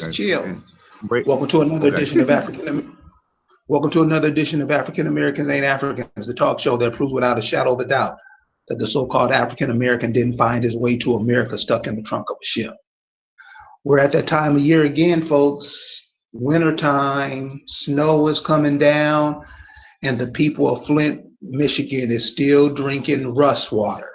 Okay. Chill. Great. Welcome to another Okay. edition of Welcome to another edition of African Americans Ain't Africans, the talk show that proves without a shadow of a doubt that the so-called African American didn't find his way to America stuck in the trunk of a ship. We're at that time of year again, folks. Wintertime, snow is coming down, and the people of Flint, Michigan is still drinking rust water.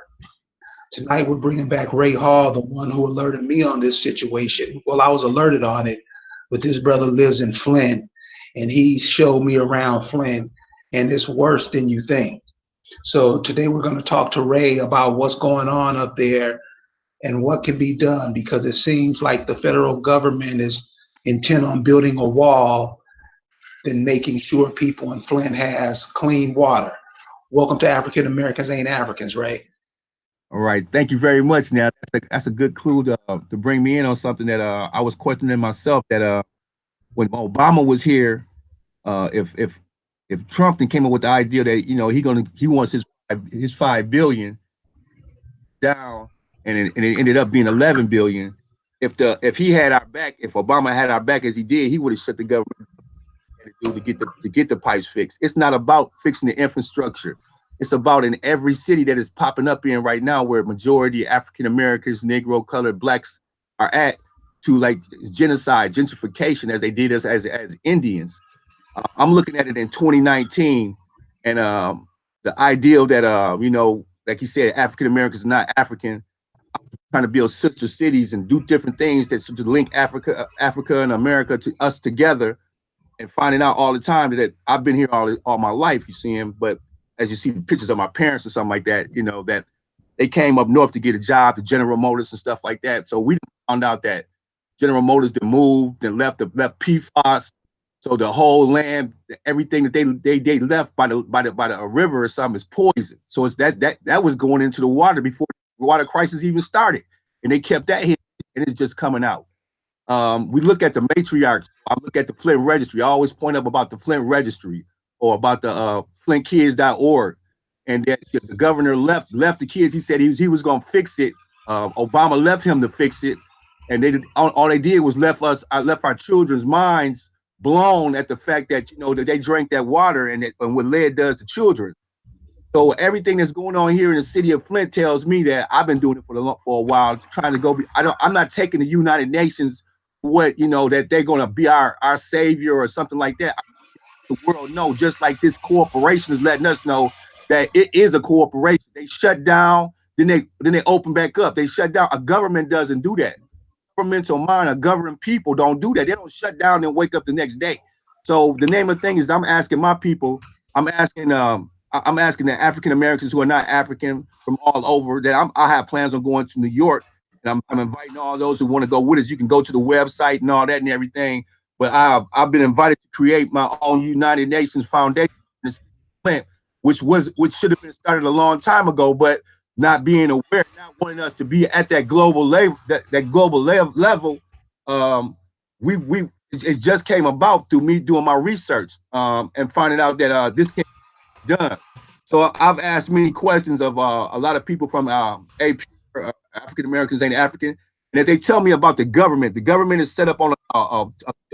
Tonight we're bringing back Ray Hall, the one who alerted me on this situation. Well, I was alerted on it, but this brother lives in Flint, and he showed me around Flint, and it's worse than you think. So today we're going to talk to Ray about what's going on up there and what can be done, because it seems like the federal government is intent on building a wall than making sure people in Flint has clean water. Welcome to African Americans Ain't Africans, Ray. All right. Thank you very much. Now, that's a good clue to bring me in on something that I was questioning myself, that when Obama was here, if Trump then came up with the idea that he wants his 5 billion down, and it ended up being 11 billion. If he had our back, if Obama had our back as he did, he would have shut the government to get the pipes fixed. It's not about fixing the infrastructure. It's about in every city that is popping up in right now, where majority African Americans, Negro, colored, blacks are at, to like genocide, gentrification, as they did us as Indians. I'm looking at it in 2019, and the ideal that like you said, African Americans are not African. I'm trying to build sister cities and do different things to link Africa and America to us together, and finding out all the time that I've been here all my life. You see him, but as you see the pictures of my parents or something like that, that they came up north to get a job to General Motors and stuff like that. So we found out that General Motors that moved and left PFAS. So the whole land, everything that they left by the river or something is poison. So it's that was going into the water before the water crisis even started, and they kept that here, and it's just coming out. We look at the matriarchs. I look at the Flint Registry. I always point up about the Flint Registry, or about the flintkids.org, and that the governor left the kids. He said he was going to fix it. Obama left him to fix it, and all they did was left our children's minds blown at the fact that that they drank that water, and what lead does to children. So everything that's going on here in the city of Flint tells me that I've been doing it for a while, trying to go. I'm not taking the United Nations that they're going to be our savior or something like that. The world know, just like this corporation is letting us know that it is a corporation. They shut down, then they open back up. They shut down. A government doesn't do that. Governmental mind, a governed people don't do that. They don't shut down and wake up the next day. So the name of the thing is, I'm asking my people. I'm asking the African Americans who are not African from all over that I have plans on going to New York, and I'm inviting all those who want to go with us. You can go to the website and all that and everything. But I've been invited to create my own United Nations Foundation, which should have been started a long time ago, but not being aware, not wanting us to be at that global level, level. It just came about through me doing my research and finding out that this can be done. So I've asked many questions of a lot of people from AP, African Americans Ain't African. And if they tell me about the government is set up on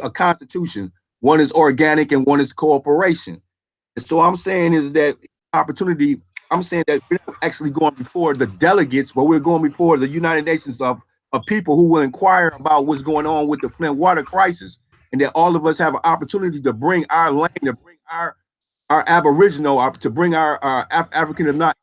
a constitution. One is organic and one is corporation. And so I'm saying is that opportunity, I'm saying that we're not actually going before the delegates, but we're going before the United Nations of people who will inquire about what's going on with the Flint water crisis, and that all of us have an opportunity to bring our land, to bring our Aboriginal, to bring our African and not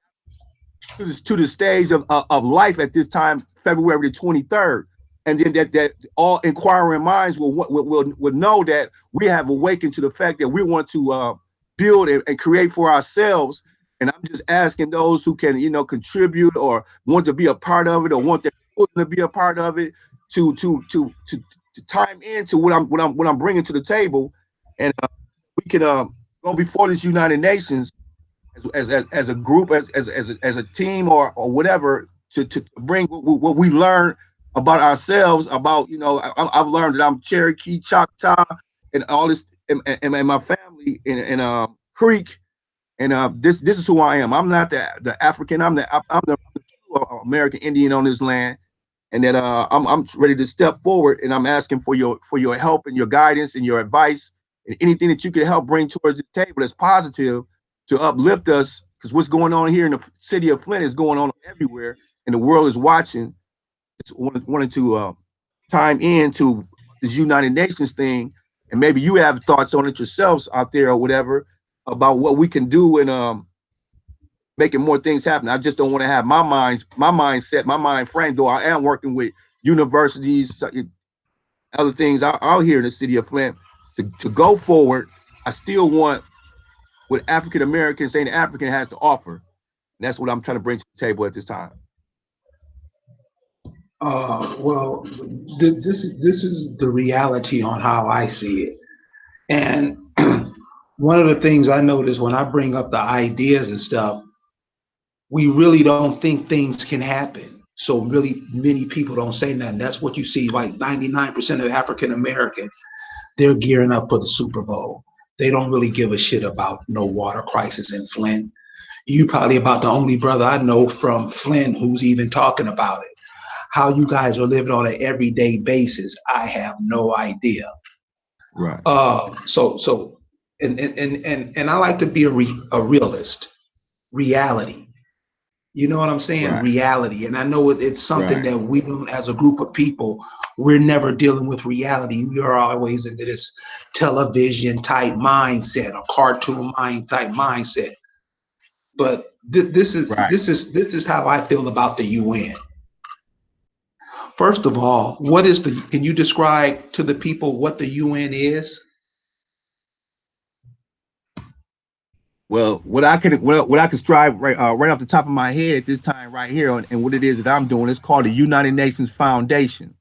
to the stage of life at this time, February the 23rd, and then that all inquiring minds will know that we have awakened to the fact that we want to build and create for ourselves. And I'm just asking those who can contribute or want to be a part of it, or want their children to be a part of it, to time into what I'm bringing to the table, and we can go before this United Nations as a group, as a team, or whatever, to bring what we learn about ourselves. About I've learned that I'm Cherokee, Choctaw, and all this, and my family in Creek, and this is who I am. I'm not the African. I'm the true American Indian on this land, and that I'm ready to step forward, and I'm asking for your help and your guidance and your advice and anything that you could help bring towards the table that's positive to uplift us, because what's going on here in the city of Flint is going on everywhere, and the world is watching. Just wanted to time into this United Nations thing, and maybe you have thoughts on it yourselves out there or whatever about what we can do and making more things happen. I just don't want to have my mindset, my mind frame, though I am working with universities, other things out here in the city of Flint to go forward. I still want what African Americans saying African has to offer. And that's what I'm trying to bring to the table at this time. Well, this is the reality on how I see it. And one of the things I notice when I bring up the ideas and stuff, we really don't think things can happen. So really many people don't say nothing. That's what you see, like 99% of African Americans, they're gearing up for the Super Bowl. They don't really give a shit about no water crisis in Flint. You probably about the only brother I know from Flint who's even talking about it. How you guys are living on an everyday basis, I have no idea. Right. And I like to be a realist. Reality. You know what I'm saying? Right. Reality. And I know it's something Right. that we don't, as a group of people, we're never dealing with reality. We are always into this television type mindset, a cartoon mind type mindset. But this Right. is how I feel about the UN. First of all, can you describe to the people what the UN is? Well, what I can strive right off the top of my head at this time right here, and what it is that I'm doing is called the United Nations Foundation.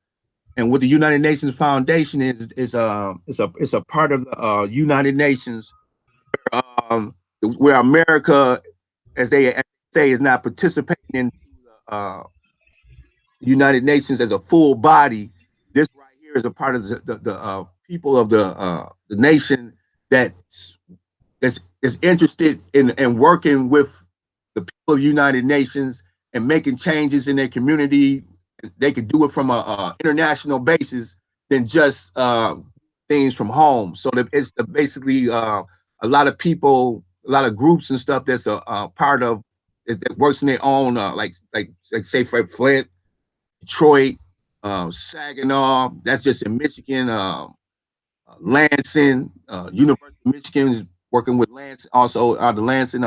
And what the United Nations Foundation is it's a part of the United Nations, where America, as they say, is not participating in the United Nations as a full body. This right here is a part of the people of the nation that is interested in working with the people of the United Nations and making changes in their community. They could do it from a international basis than just things from home. So it's basically a lot of people, a lot of groups and stuff that's a part of that works in their own like say for Flint, Detroit, Saginaw. That's just in Michigan. Lansing, University of Michigan is working with Lansing, also the Lansing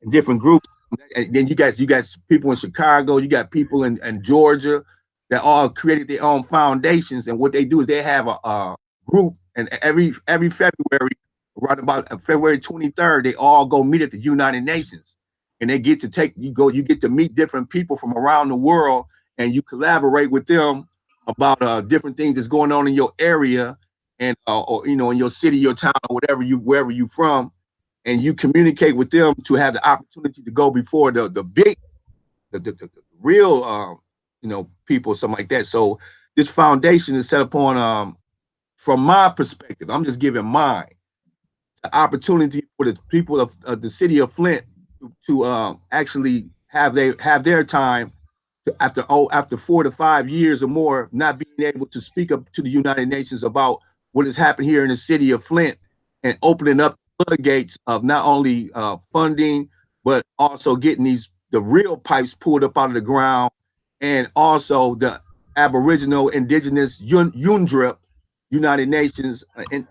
different groups. And then you guys people in Chicago, you got people in Georgia that all created their own foundations. And what they do is they have a group, and every February, right about February 23rd, they all go meet at the United Nations. And they get to you get to meet different people from around the world, and you collaborate with them about different things that's going on in your area, and or in your city, your town, or wherever you from, and you communicate with them to have the opportunity to go before the big, the real, people, something like that. So this foundation is set upon, from my perspective, I'm just giving mine, the opportunity for the people of the city of Flint to actually have their time after 4 to 5 years or more not being able to speak up to the United Nations about what has happened here in the city of Flint, and opening up the floodgates of not only funding, but also getting the real pipes pulled up out of the ground, and also the Aboriginal Indigenous UNDRIP, United Nations, and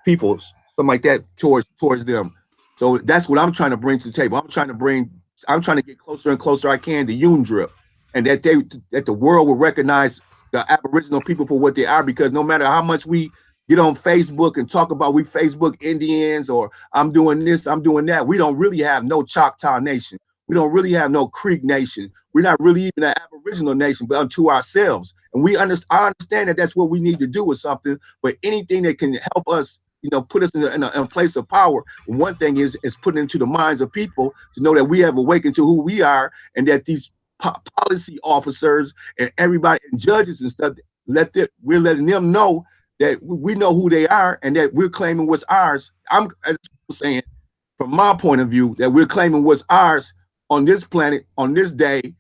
peoples, something like that, towards them. So that's what I'm trying to bring to the table. I'm trying to get closer and closer I can to UNDRIP, and that the world will recognize the Aboriginal people for what they are, because no matter how much we get on Facebook and talk about we Facebook Indians, or I'm doing this, I'm doing that, we don't really have no Choctaw Nation. We don't really have no Creek Nation. We're not really even an Aboriginal nation, but unto ourselves. And I understand that that's what we need to do with something, but anything that can help us, put us in a place of power. One thing is put into the minds of people to know that we have awakened to who we are, and that these policy officers and everybody and judges and stuff, we're letting them know that we know who they are, and that we're claiming what's ours. I'm saying, from my point of view, that we're claiming what's ours on this planet, on this day,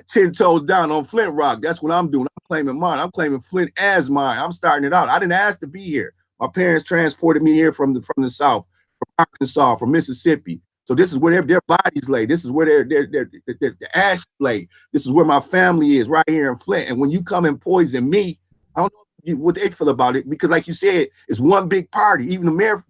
10 toes down on Flint Rock. That's what I'm doing. I'm claiming mine. I'm claiming Flint as mine. I'm starting it out. I didn't ask to be here. My parents transported me here from the South, from Arkansas, from Mississippi. So this is where their bodies lay. This is where their ash lay. This is where my family is, right here in Flint. And when you come and poison me, I don't know what they feel about it, because like you said, it's one big party. Even the mayor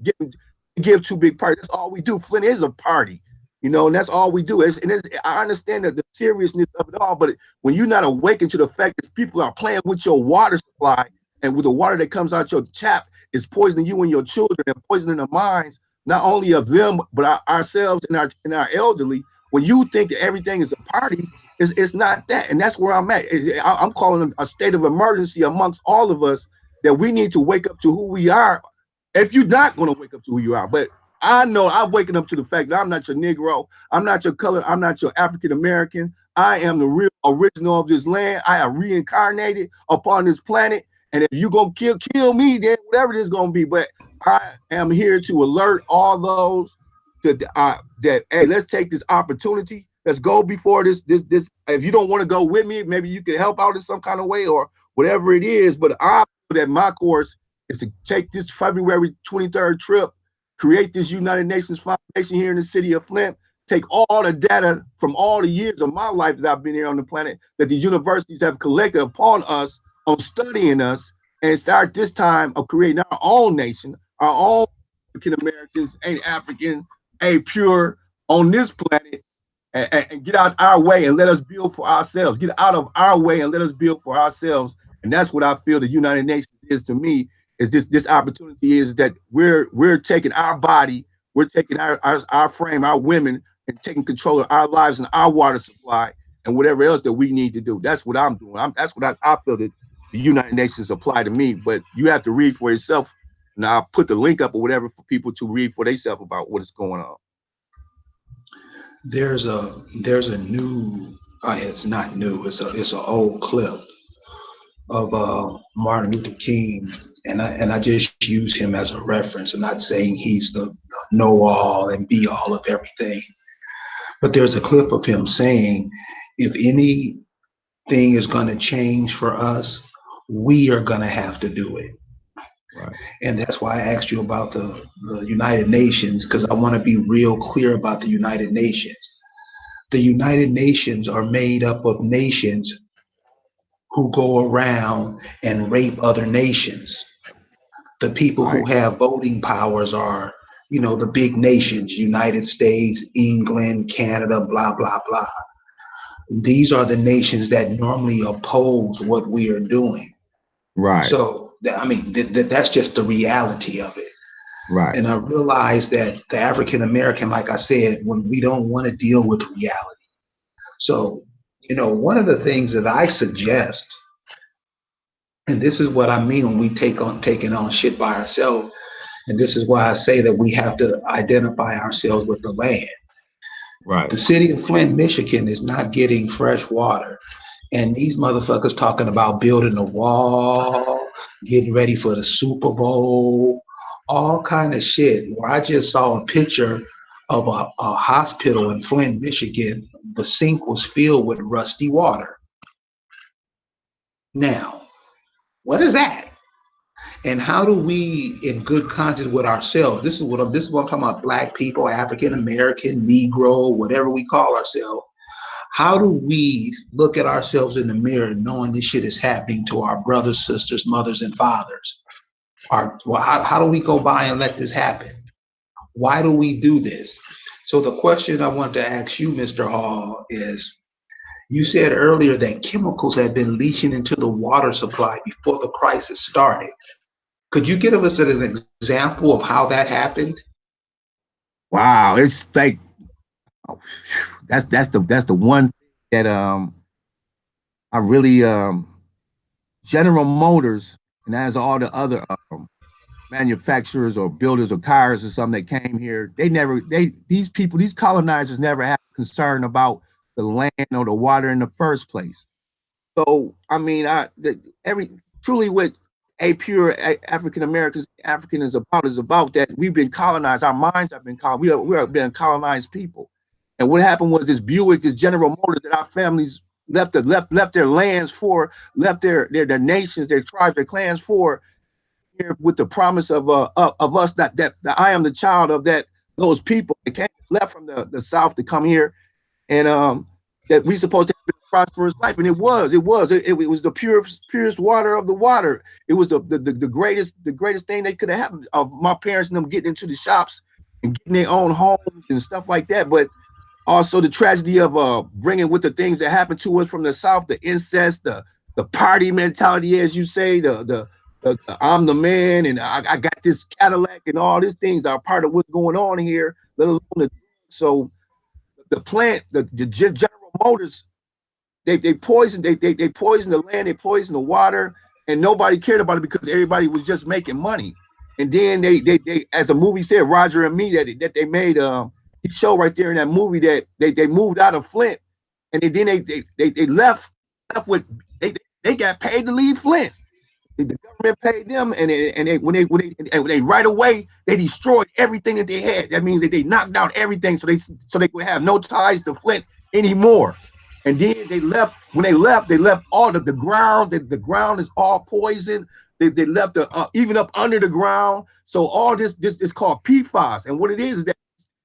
give two big parties. That's all we do. Flint is a party. And that's all we do. I understand the seriousness of it all, but when you're not awakened to the fact that people are playing with your water supply, and with the water that comes out your tap is poisoning you and your children and poisoning the minds, not only of them, but ourselves and our elderly. When you think that everything is a party, it's not that. And that's where I'm at. I'm calling a state of emergency amongst all of us, that we need to wake up to who we are. If you're not going to wake up to who you are, but I know I'm waking up to the fact that I'm not your Negro, I'm not your color, I'm not your African American. I am the real original of this land. I have reincarnated upon this planet. And if you're going to kill me, then whatever it is going to be. But I am here to alert all those that hey, let's take this opportunity. Let's go before this. If you don't want to go with me, maybe you can help out in some kind of way or whatever it is. But I feel that my course is to take this February 23rd trip, create this United Nations Foundation here in the city of Flint, take all the data from all the years of my life that I've been here on the planet, that the universities have collected upon us on studying us, and start this time of creating our own nation, our own African Americans, ain't African, ain't pure on this planet, and get out our way and let us build for ourselves. Get out of our way and let us build for ourselves. And that's what I feel the United Nations is to me. Is this opportunity is that we're taking our body, we're taking our frame, our women, and taking control of our lives and our water supply and whatever else that we need to do. That's what I'm doing. That's what I feel that the United Nations apply to me. But you have to read for yourself. And I'll put the link up or whatever for people to read for themselves about what is going on. There's a new, it's not new, it's an old clip of Martin Luther King, and I just use him as a reference. I'm not saying he's the know-all and be-all of everything, but there's a clip of him saying, if anything is going to change for us, we are going to have to do it. Right. And that's why I asked you about the United Nations, because I want to be real clear about the United Nations. The United Nations are made up of nations who go around and rape other nations. The people who have voting powers are, the big nations, United States, England, Canada, blah, blah, blah. These are the nations that normally oppose what we are doing. Right. So, that's just the reality of it. Right. And I realized that the African American, like I said, when we don't want to deal with reality. So, one of the things that I suggest, and this is what I mean when we taking on shit by ourselves, and this is why I say that we have to identify ourselves with the land. Right. The city of Flint, Michigan is not getting fresh water. And these motherfuckers talking about building a wall, getting ready for the Super Bowl, all kind of shit. Where I just saw a picture of a hospital in Flint, Michigan. The sink was filled with rusty water. Now, what is that? And how do we, in good conscience with ourselves, this is what I'm talking about, Black people, African American, Negro, whatever we call ourselves. How do we look at ourselves in the mirror knowing this shit is happening to our brothers, sisters, mothers, and fathers? How do we go by and let this happen? Why do we do this? So the question I want to ask you, Mr. Hall, is you said earlier that chemicals had been leaching into the water supply before the crisis started. Could you give us an example of how that happened? Wow, it's like that's the one that I really General Motors, and as all the other manufacturers or builders of cars or something that came here, these colonizers never had concern about the land or the water in the first place. So truly what a pure African American African is about that we've been colonized. Our minds have been colonized. We are being colonized people. And what happened was this Buick, this General Motors that our families left their lands for, left their nations, their tribes, their clans for, here with the promise of us, that I am the child of those people that came left from the south to come here, and that we supposed to have a prosperous life. And it was it was the purest water of the water. It was the greatest thing that could have happened of my parents and them getting into the shops and getting their own homes and stuff like that. But also the tragedy of bringing with the things that happened to us from the south, the incest, the party mentality, as you say, the I'm the man and I got this Cadillac, and all these things are part of what's going on here. Let alone so the plant, the General Motors, they poisoned they poisoned the land, they poisoned the water, and nobody cared about it because everybody was just making money. And then they as the movie said, Roger and Me, that they made he showed right there in that movie that they moved out of Flint, and then they left with they got paid to leave Flint. The government paid them, and they right away they destroyed everything that they had. That means that they knocked down everything, so they could have no ties to Flint anymore. And then they left. When they left all the ground. The ground is all poison. They left even up under the ground. So all this is called PFAS, and what it is that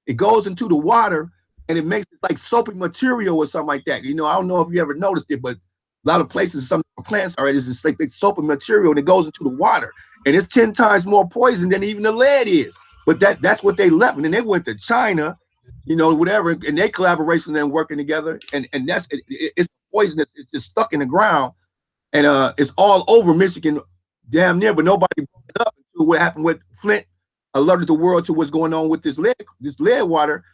it goes into the water and it makes it like soapy material or something like that. You know, I don't know if you ever noticed it, but a lot of places, some plants are just like soap and material, and it goes into the water, and it's 10 times more poison than even the lead is. But that's what they left, and then they went to China, you know, whatever, and they collaboration and working together, and that's it's poison. It's just stuck in the ground, and it's all over Michigan, damn near, but nobody brought it up until what happened with Flint alerted the world to what's going on with this lead water.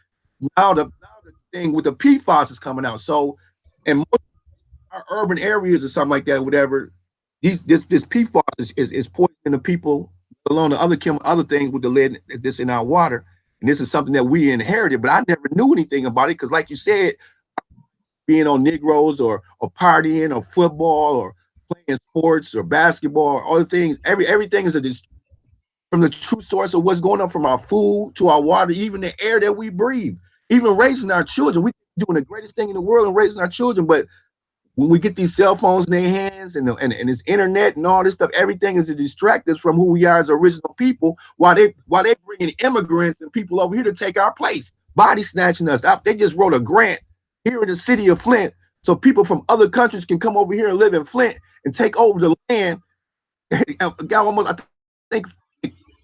Now the thing with the PFAS is coming out. So, and most our urban areas or something like that, whatever, this PFAS is poisoning the people, along the other things with the lead that's in our water. And this is something that we inherited, but I never knew anything about it because, like you said, being on Negroes or partying or football or playing sports or basketball or other things, everything is from the true source of what's going on, from our food to our water, even the air that we breathe, even raising our children. We're doing the greatest thing in the world in raising our children, but when we get these cell phones in their hands and this internet and all this stuff, everything is to distract us from who we are as original people, while they bringing immigrants and people over here to take our place, body snatching us. They just wrote a grant here in the city of Flint so people from other countries can come over here and live in Flint and take over the land. Got almost, I think,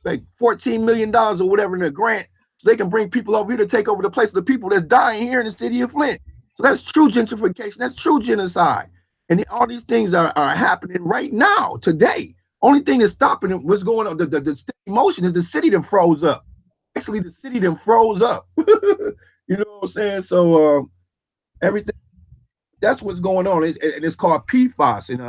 like $14 million or whatever in a grant, so they can bring people over here to take over the place of the people that's dying here in the city of Flint. So that's true gentrification. That's true genocide. And all these things are happening right now, today. Only thing that's stopping it, what's going on, the emotion is the city that froze up. Actually, the city that froze up. You know what I'm saying? So everything, that's what's going on. And it's called PFAS. And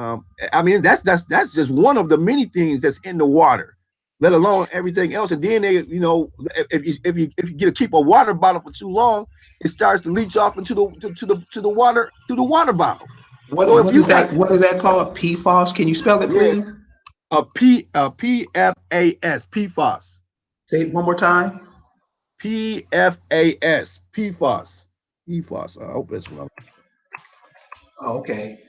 I mean, that's just one of the many things that's in the water, let alone everything else. And then they, you know, if you keep a water bottle for too long, it starts to leach off into the water bottle. What is that called? PFAS? Can you spell it, please? PFAS, PFAS. Say it one more time. PFAS, PFAS, PFAS. I hope that's what I'm. Okay.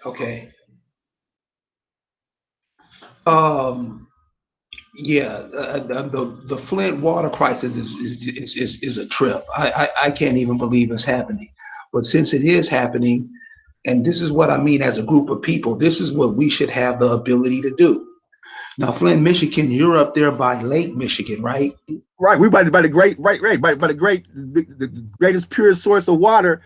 Yeah, the Flint water crisis is a trip. I can't even believe it's happening. But since it is happening, and this is what I mean as a group of people, this is what we should have the ability to do. Now, Flint, Michigan, you're up there by Lake Michigan, right? Right. We're by the greatest, purest source of water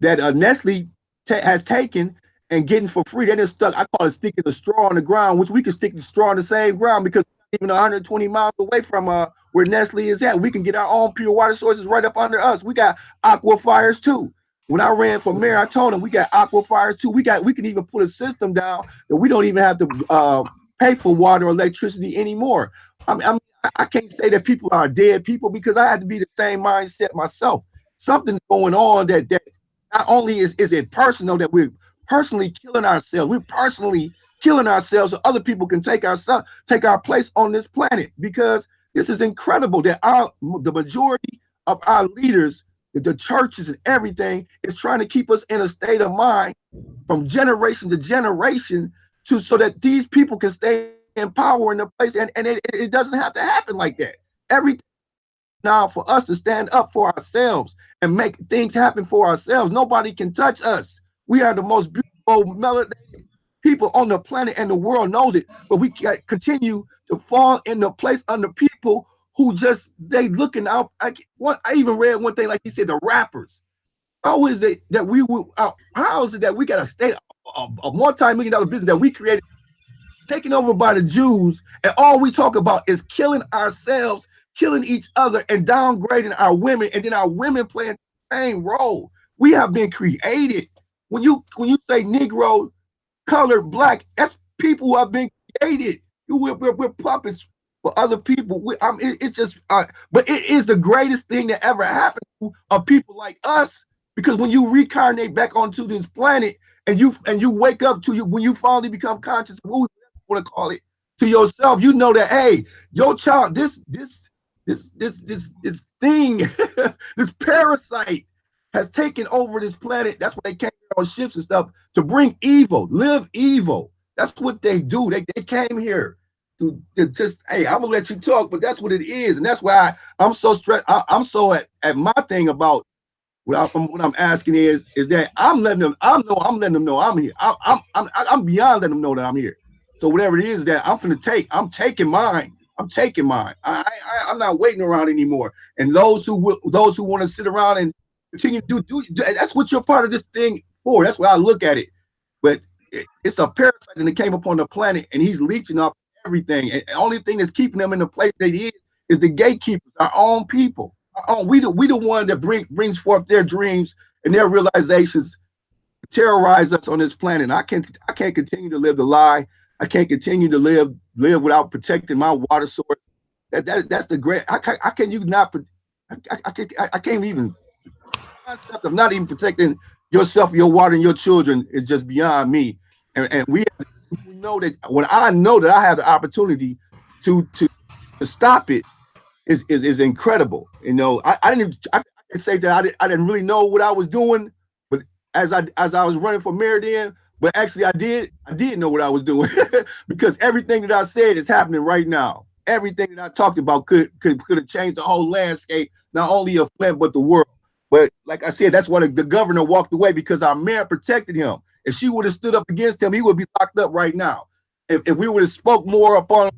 that Nestle has taken and getting for free. They just stuck, I call it sticking the straw on the ground, which we can stick the straw on the same ground because even 120 miles away from where Nestle is at, we can get our own pure water sources right up under us. We got aquifers too. When I ran for mayor, I told them we got aquifers too. We can even put a system down that we don't even have to pay for water or electricity anymore. I can't say that people are dead people because I had to be the same mindset myself. Something's going on that not only is it personal, that we're personally killing ourselves. We're personally killing ourselves so other people can take our place on this planet, because this is incredible that the majority of our leaders, the churches and everything is trying to keep us in a state of mind from generation to generation so that these people can stay in power in the place, and it doesn't have to happen like that. Everything now for us to stand up for ourselves and make things happen for ourselves. Nobody can touch us. We are the most beautiful melanated people on the planet, and the world knows it. But we continue to fall in the place under people who just they looking out. I even read one thing, like he said, the rappers. How is it that we will? How is it that we got a state a multi-million-dollar business that we created, taken over by the Jews, and all we talk about is killing ourselves, killing each other, and downgrading our women, and then our women playing the same role? We have been created. When you say Negro, color, black, that's people who have been created. We're puppets for other people. It's just, but it is the greatest thing that ever happened to people like us, because when you reincarnate back onto this planet and you wake up to when you finally become conscious of who you want to call it to yourself, you know that, hey, your child, this thing, this parasite has taken over this planet. That's why they came on ships and stuff, to bring evil, live evil. That's what they do. They came here to just, hey, I'm gonna let you talk, but that's what it is, and that's why I'm so stressed. I'm so at my thing about what I'm asking is that I'm letting them know I'm here. I'm beyond letting them know that I'm here. So whatever it is that I'm taking mine. I'm taking mine. I'm not waiting around anymore. And those who want to sit around and continue to do, that's what you're part of this thing for. That's why I look at it. But it's a parasite that came upon the planet, and he's leeching off everything. And the only thing that's keeping them in the place they is the gatekeepers, our own people. We the one that brings forth their dreams and their realizations, terrorize us on this planet. I can't continue to live the lie. I can't continue to live without protecting my water source. That's the great. I can't even. The concept of not even protecting yourself, your water, and your children is just beyond me. And we know that when I know that I have the opportunity to stop it is incredible. You know, I can say that I didn't really know what I was doing, but as I was running for mayor then. But actually, I did know what I was doing because everything that I said is happening right now. Everything that I talked about could have changed the whole landscape, not only of Flint, but the world. But like I said, that's why the governor walked away, because our mayor protected him. If she would have stood up against him, he would be locked up right now. If we would have spoke more upon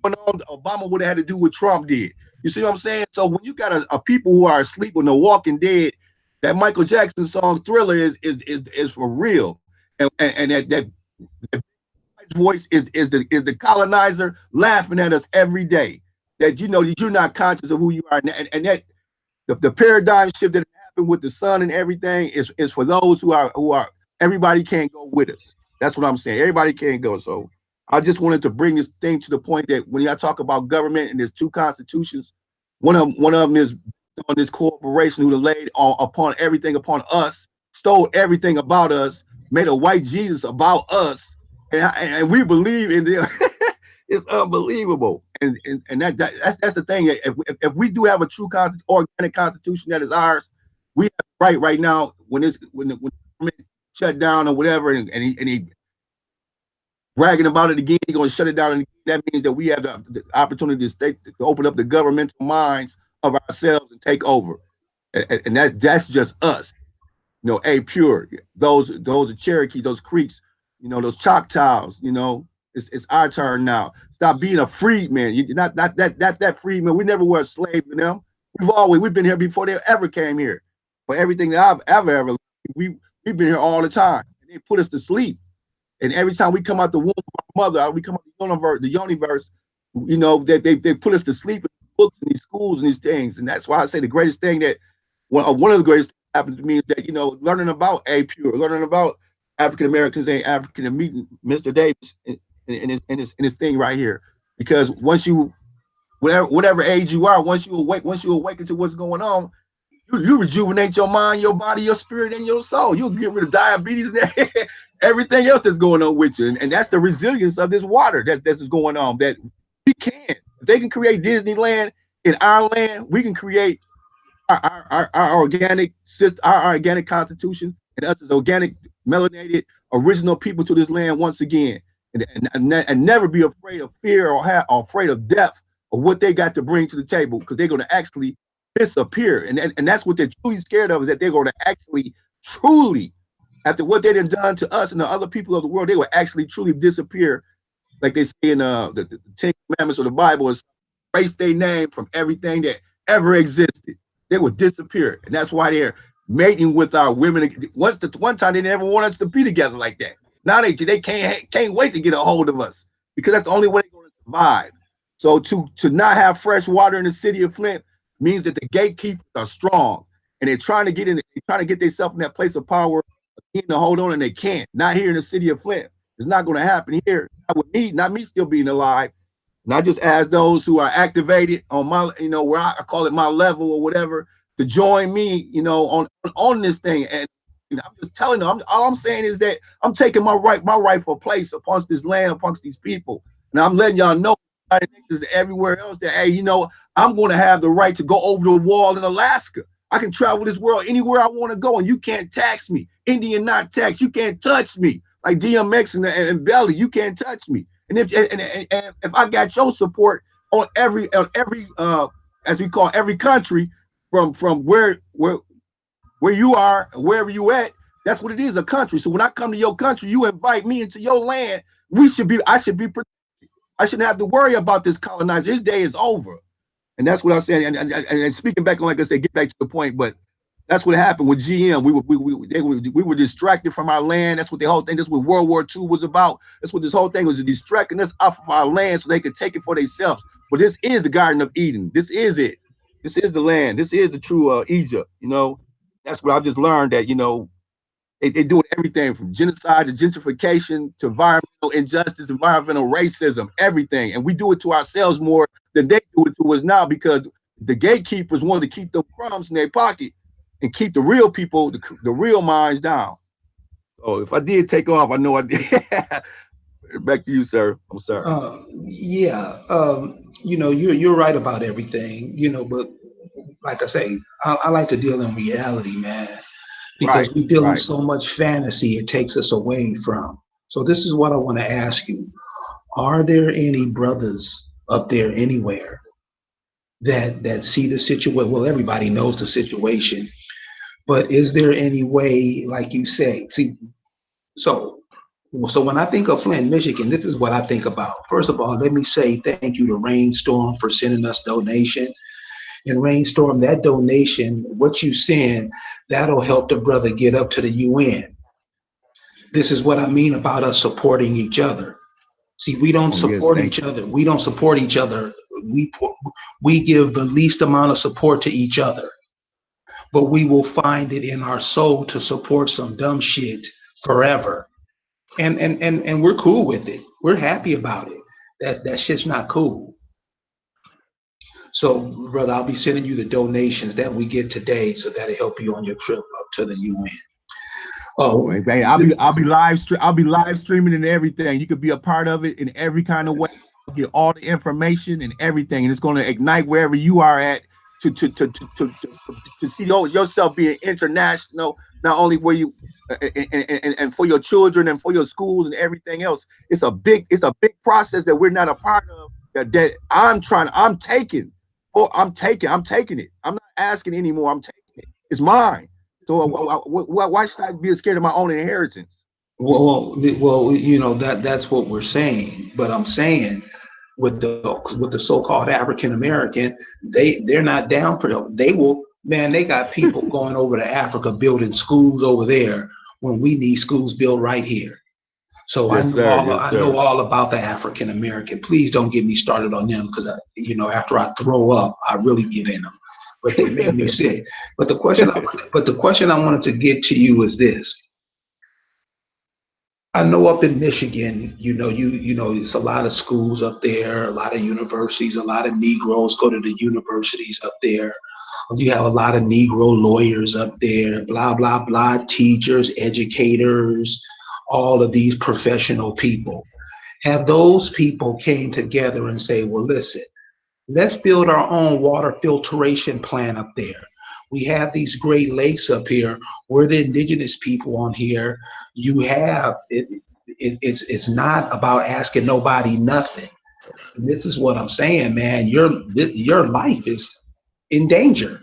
Obama would have had to do what Trump did. You see what I'm saying? So when you got a people who are asleep on the walking dead, that Michael Jackson song Thriller is for real. And that voice is the colonizer laughing at us every day. That you're not conscious of who you are, and that the paradigm shift that happened with the sun and everything is for those who are. Everybody can't go with us. That's what I'm saying. Everybody can't go. So I just wanted to bring this thing to the point that when I talk about government and there's two constitutions, one of them is on this corporation who laid upon everything upon us, stole everything about us, made a white Jesus about us, and we believe in them. It's unbelievable. And that's the thing. If we do have a true organic constitution that is ours, we have right now when the government shut down or whatever, and he bragging about it again, he's going to shut it down, and that means that we have the opportunity to open up the governmental minds of ourselves and take over, and that's just us. Pure. Those are Cherokees, those Creeks, those Choctaws. It's our turn now. Stop being a freedman. You're not that freedman. We never were a slave to them. We've been here before they ever came here. For everything that I've ever we've been here all the time. And they put us to sleep. And every time we come out the womb of our mother, we come out the universe, they put us to sleep in books and these schools and these things. And that's why I say the greatest thing that one of the greatest happened to me is that learning about pure, learning about African Americans ain't African, and meeting Mr. Davis in his thing right here. Because once you, whatever age you are, once you awaken to what's going on, you rejuvenate your mind, your body, your spirit, and your soul. You'll get rid of diabetes and everything else that's going on with you. And that's the resilience of this water that's going on. That we can. If they can create Disneyland in our land, we can create our organic system, our organic constitution, and us as organic, melanated, original people to this land once again, and never be afraid of fear or afraid of death or what they got to bring to the table, because they're going to actually disappear, and that's what they're truly scared of, is that they're going to actually truly, after what they done to us and the other people of the world, they will actually truly disappear, like they say in the Ten Commandments of the Bible, is erase their name from everything that ever existed. They would disappear, and that's why they're mating with our women. One time they never want us to be together like that. Now they can't wait to get a hold of us, because that's the only way they're going to survive. So to not have fresh water in the city of Flint means that the gatekeepers are strong, and they're trying to get themselves in that place of power again to hold on, and they can't. Not here in the city of Flint. It's not going to happen here. Not with me, not me still being alive. And I just ask those who are activated on my, where I call it my level or whatever, to join me, on this thing. And I'm just telling them, all I'm saying is that I'm taking my rightful place amongst this land, amongst these people. And I'm letting y'all know, everywhere else, that, hey, I'm going to have the right to go over the wall in Alaska. I can travel this world anywhere I want to go, and you can't tax me. Indian not tax. You can't touch me. Like DMX and Belly, you can't touch me. And if I got your support on every as we call every country, from where you are, wherever you at, that's what it is, a country. So when I come to your country, you invite me into your land. I should be protected. I shouldn't have to worry about this colonizer. His day is over. And that's what I'm saying. And speaking back on, like I said, get back to the point, but that's what happened with GM. We were distracted from our land. That's what the whole thing. That's what World War II was about. That's what this whole thing was, distracting us off of our land so they could take it for themselves. But this is the Garden of Eden. This is it. This is the land. This is the true Egypt. That's what I just learned, that they're doing everything from genocide to gentrification to environmental injustice, environmental racism, everything. And we do it to ourselves more than they do it to us now, because the gatekeepers want to keep the crumbs in their pocket and keep the real people, the real minds down. So if I did take off, I know I did. Back to you, sir. I'm sorry. Yeah, you're right about everything, but like I say, I like to deal in reality, man, because Right, we deal in right. so much fantasy, it takes us away from. So this is what I want to ask you. Are there any brothers up there anywhere that see the situation? Well, everybody knows the situation, but is there any way, like you say, so when I think of Flint, Michigan, this is what I think about. First of all, let me say thank you to Rainstorm for sending us donation. And Rainstorm, that donation, what you send, that'll help the brother get up to the UN. This is what I mean about us supporting each other. See, we don't Oh yes, support thank each other. We don't support each other. We give the least amount of support to each other, but we will find it in our soul to support some dumb shit forever. And we're cool with it. We're happy about it. That shit's not cool. So, brother, I'll be sending you the donations that we get today, so that'll help you on your trip up to the UN. Oh, you. Hey, I'll be live streaming and everything. You could be a part of it in every kind of way. Get all the information and everything, and it's going to ignite wherever you are at to see yourself being international, not only for you and for your children and for your schools and everything else. It's a big process that we're not a part of. That I'm taking. Oh, I'm taking it. I'm not asking anymore. I'm taking it. It's mine. So why should I be scared of my own inheritance? that's what we're saying. But I'm saying with the so-called African American, they're not down for it. They will, man. They got people going over to Africa building schools over there when we need schools built right here. So Yes, sir. Yes, I know sir. all about the African American. Please don't get me started on them, because after I throw up, I really get in them. But they make me sick. But the question I wanted to get to you is this. I know up in Michigan, it's a lot of schools up there, a lot of universities, a lot of Negroes go to the universities up there. You have a lot of Negro lawyers up there, blah, blah, blah, teachers, educators, all of these professional people. Have those people came together and say, well, listen, let's build our own water filtration plant up there. We have these Great Lakes up here. We're the indigenous people on here. You have it. It's not about asking nobody nothing. And this is what I'm saying, man. Your life is in danger.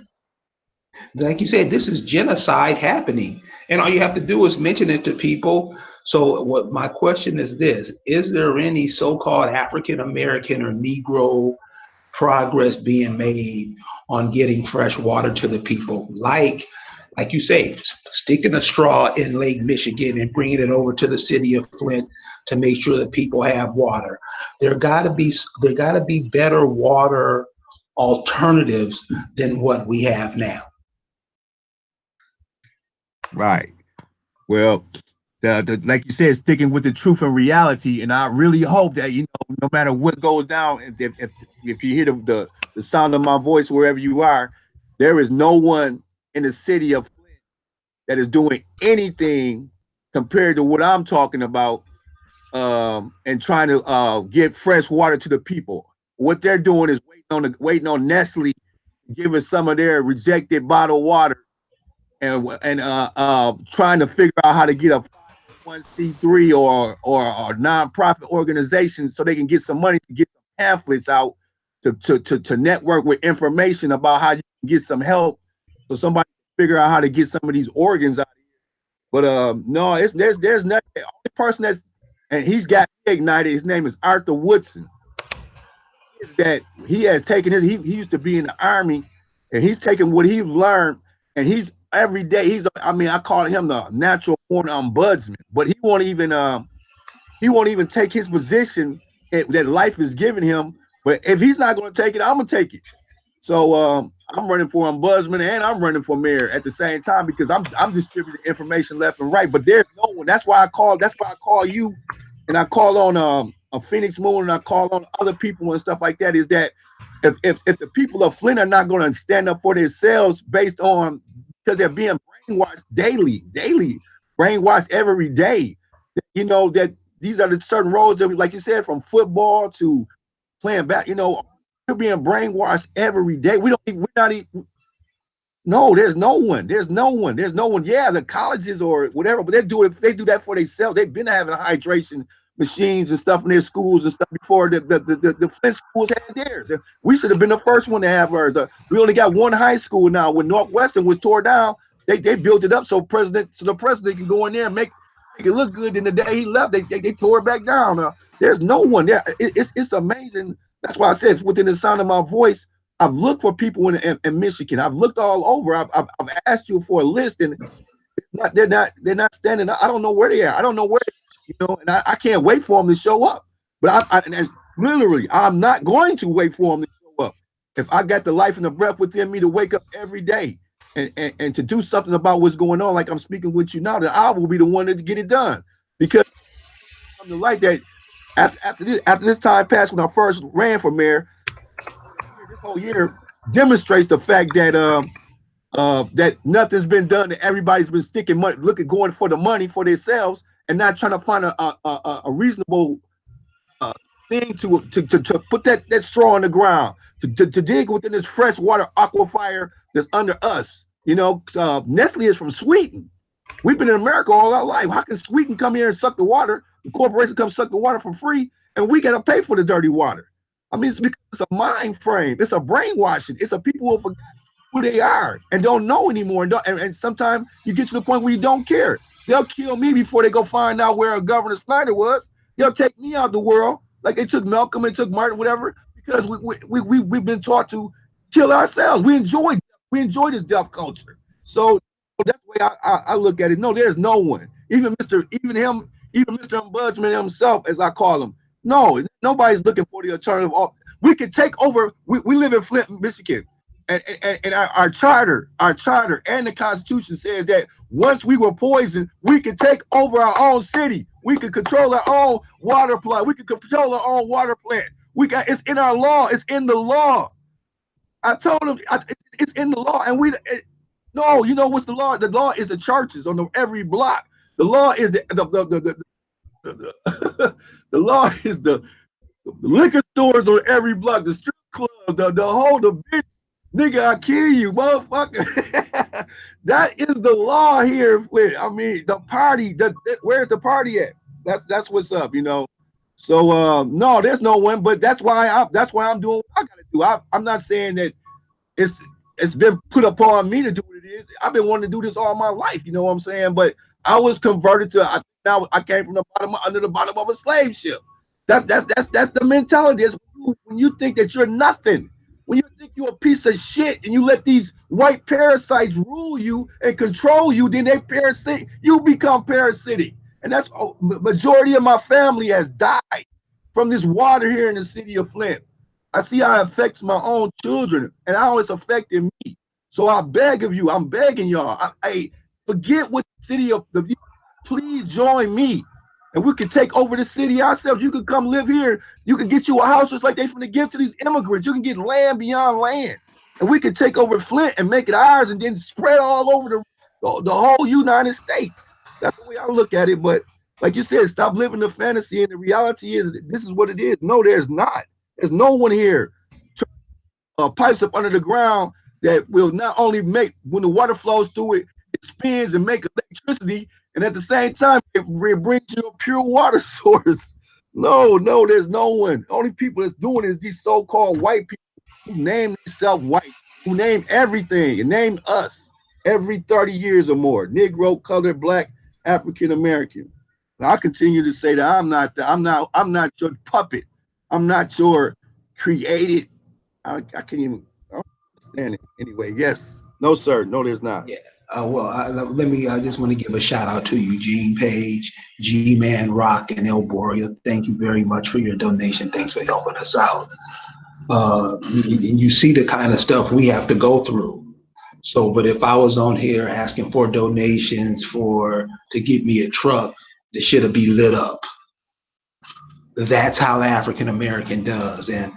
Like you said, this is genocide happening, and all you have to do is mention it to people. So, what my question is this: is there any so-called African American or Negro progress being made on getting fresh water to the people, like you say, sticking a straw in Lake Michigan and bringing it over to the city of Flint to make sure that people have water? There got to be better water alternatives than what we have now. Right. Well, like you said, sticking with the truth and reality, and I really hope that no matter what goes down, if you hear the sound of my voice wherever you are, there is no one in the city of Flint that is doing anything compared to what I'm talking about, and trying to get fresh water to the people. What they're doing is waiting on Nestle to give us some of their rejected bottled water, and trying to figure out how to get a 1C3 or nonprofit organization so they can get some money to get some pamphlets out to network with information about how you can get some help, so somebody can figure out how to get some of these organs out. But no, there's nothing. The only person and he's got ignited. His name is Arthur Woodson. Is that he has taken he used to be in the army, and he's taken what he's learned, and he's every day I call him the natural born ombudsman, but he won't even take his position that life is giving him. But if he's not going to take it, I'm gonna take it. So I'm running for ombudsman and I'm running for mayor at the same time, because I'm distributing information left and right. But there's no one. That's why I call you, and I call on a Phoenix Moon, and I call on other people and stuff like that. Is that if the people of Flint are not going to stand up for themselves based on, because they're being brainwashed daily, brainwashed every day. That these are the certain roles that, like you said, from football to playing back. We're being brainwashed every day. We're not even. No, there's no one. There's no one. Yeah, the colleges or whatever, but they do that for themselves. They've been having hydration machines and stuff in their schools and stuff before the Flint schools had theirs. We should have been the first one to have ours. We only got one high school now. When Northwestern was tore down, they built it up so the president can go in there and make it look good. In the day he left, they tore it back down. There's no one there. It's amazing. That's why I said, within the sound of my voice, I've looked for people in Michigan. I've looked all over. I've asked you for a list, and they're not standing. I don't know where they are. I don't know where, and I can't wait for them to show up. But and literally, I'm not going to wait for them to show up. If I got the life and the breath within me to wake up every day and to do something about what's going on, like I'm speaking with you now, then I will be the one to get it done. Because I'm the light that after this time passed, when I first ran for mayor, this whole year demonstrates the fact that that nothing's been done, that everybody's been sticking money, going for the money for themselves, and not trying to find a reasonable thing to put that straw on the ground, to dig within this freshwater aquifer that's under us. Nestle is from Sweden. We've been in America all our life. How can Sweden come here and suck the water? The corporation come suck the water for free, and we got to pay for the dirty water. I mean, it's because it's a mind frame. It's a brainwashing. It's a people who forgot who they are and don't know anymore. And sometimes you get to the point where you don't care. They'll kill me before they go find out where Governor Snyder was. They'll take me out the world like they took Malcolm and took Martin, whatever, because we've been taught to kill ourselves. We enjoy this death culture. So that's the way I look at it. No, there's no one. Even Mr. Ombudsman himself, as I call him. No, nobody's looking for the alternative. We could take over. We live in Flint, Michigan, and our charter and the Constitution says that once we were poisoned, we could take over our own city. We could control our own water supply. We could control our own water plant. It's in our law. It's in the law. I told him it's in the law, and no, you know what's the law? The law is the churches on every block. The law is the law is the liquor stores on every block, the strip club, the whole bitch Nigga, I kill you, motherfucker. That is the law here, Flint. I mean, the party, where's the party at? That's what's up, you know. So no, there's no one, but that's why I'm doing what I gotta do. I'm not saying that it's it's been put upon me to do what it is. I've been wanting to do this all my life, you know what I'm saying? But I was converted to now I came from the bottom under the bottom of a slave ship. That's the mentality. Is when you think that you're nothing, when you think you're a piece of shit, and you let these white parasites rule you and control you, then they parasite you become parasitic, and that's majority of my family has died from this water here in the city of Flint. I see how it affects my own children and how it's affecting me. So I beg of you, I'm begging y'all, I forget what the city of the, please join me. And we can take over the city ourselves. You can come live here. You can get you a house just like they finna give to these immigrants. You can get land beyond land. And we can take over Flint and make it ours and then spread all over the whole United States. That's the way I look at it. But like you said, stop living the fantasy. And the reality is, this is what it is. No, there's not. There's no one here pipes up under the ground that will not only make, when the water flows through it, it spins and make electricity, and at the same time, it brings you a pure water source. No, there's no one. The only people that's doing it is these so-called white people who name themselves white, who name everything and name us every 30 years or more. Negro, colored, black, African American. Now, I continue to say that I'm not your puppet. I'm not your created. I can't even understand it. Anyway, yes. No, sir. No, there's not. Yeah. Let me. I just want to give a shout out to Eugene Page, G Man Rock, and El Boria. Thank you very much for your donation. Thanks for helping us out. You see the kind of stuff we have to go through. So, but if I was on here asking for donations to get me a truck, the shit'll be lit up. That's how the African American does. And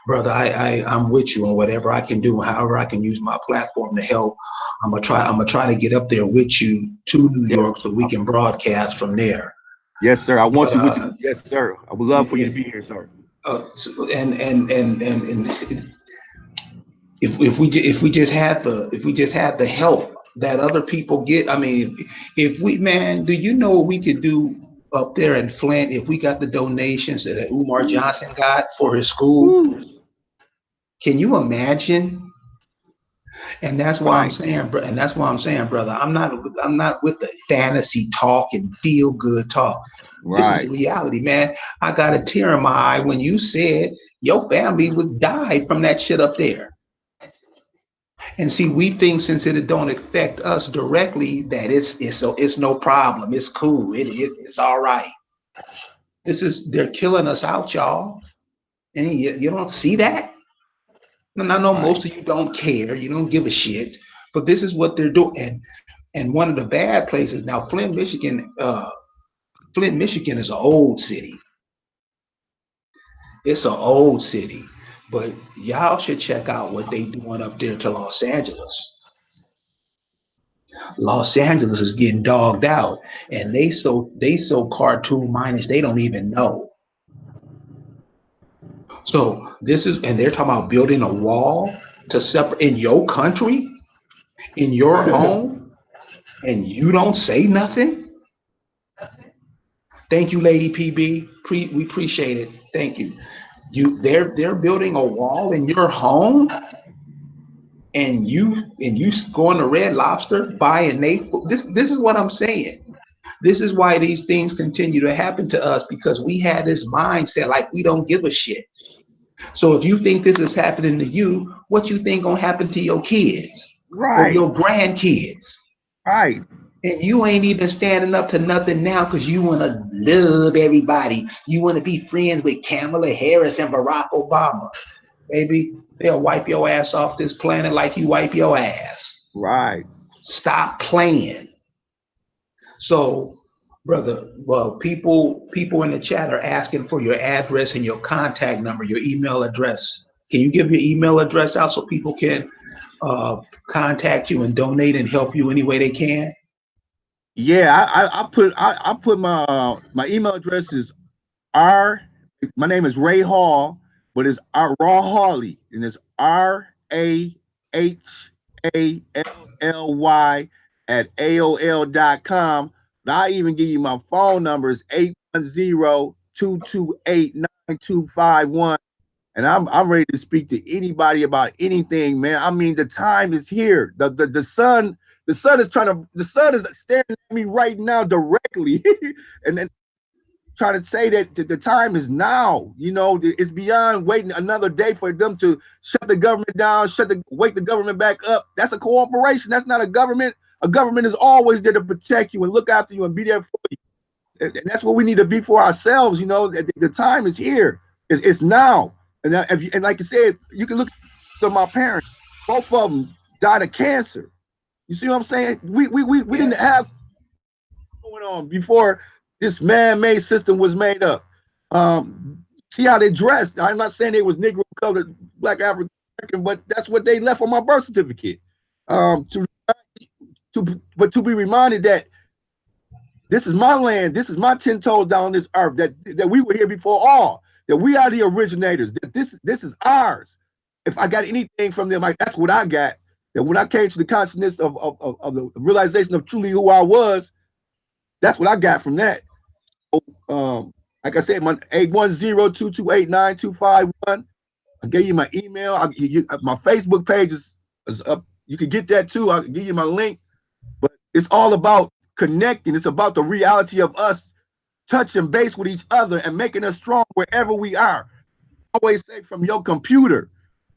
brother, I'm with you on whatever I can do, however I can use my platform to help. I'm gonna try to get up there with you to New York so we can broadcast from there. Yes, sir. I want you with you. Yes, sir. I would love for you to be here, sir. And if we just had the help that other people get, I mean, if we, man, do you know what we could do up there in Flint if we got the donations that Umar Johnson got for his school? Can you imagine? And that's why I'm saying, brother, I'm not with the fantasy talk and feel good talk. This is the reality, man. I got a tear in my eye when you said your family would die from that shit up there. And see, we think since it don't affect us directly that it's no problem, it's cool, it's all right. They're killing us out, y'all, and you don't see that. And I know most of you don't care, you don't give a shit, but this is what they're doing. And one of the bad places now, Flint, Michigan is an old city. It's an old city, but y'all should check out what they doing up there to Los Angeles. Los Angeles is getting dogged out, and they so cartoon minded they don't even know. So and they're talking about building a wall to separate in your country, in your home, and you don't say nothing. Thank you, Lady PB. We appreciate it. Thank you. They're building a wall in your home, and you going to Red Lobster buying this is what I'm saying. This is why these things continue to happen to us, because we had this mindset like we don't give a shit. So if you think this is happening to you, what you think gonna happen to your kids or your grandkids? Right. And you ain't even standing up to nothing now because you want to love everybody. You want to be friends with Kamala Harris and Barack Obama. Baby, they'll wipe your ass off this planet like you wipe your ass. Right. Stop playing. So, brother, well, people in the chat are asking for your address and your contact number, your email address. Can you give your email address out so people can contact you and donate and help you any way they can? Yeah, I put my email address is my name is Ray Hall, but it's Raw Hawley, and it's RAHAWLEY HALLY@AOL.com. And I even give you my phone numbers, 810-228-9251. And I'm ready to speak to anybody about anything, man. I mean, the time is here. The sun is staring at me right now directly. And then trying to say that the time is now. You know, it's beyond waiting another day for them to shut the government down, wake the government back up. That's a cooperation. That's not a government. A government is always there to protect you and look after you and be there for you. And that's what we need to be for ourselves. You know, the time is here. It's now. And and like I said, you can look at my parents. Both of them died of cancer. You see what I'm saying? We didn't have going on before this man-made system was made up. See how they dressed. I'm not saying they was Negro, colored, Black, African American, but that's what they left on my birth certificate. But to be reminded that this is my land, this is my 10 toes down on this earth, that we were here before all, that we are the originators, that this is ours. If I got anything from them, that's what I got. That when I came to the consciousness of the realization of truly who I was, that's what I got from that. So, like I said, my 810-228-9251. I gave you my email. My Facebook page is up. You can get that too. I'll give you my link. But it's all about connecting. It's about the reality of us touching base with each other and making us strong wherever we are. I always say, from your computer,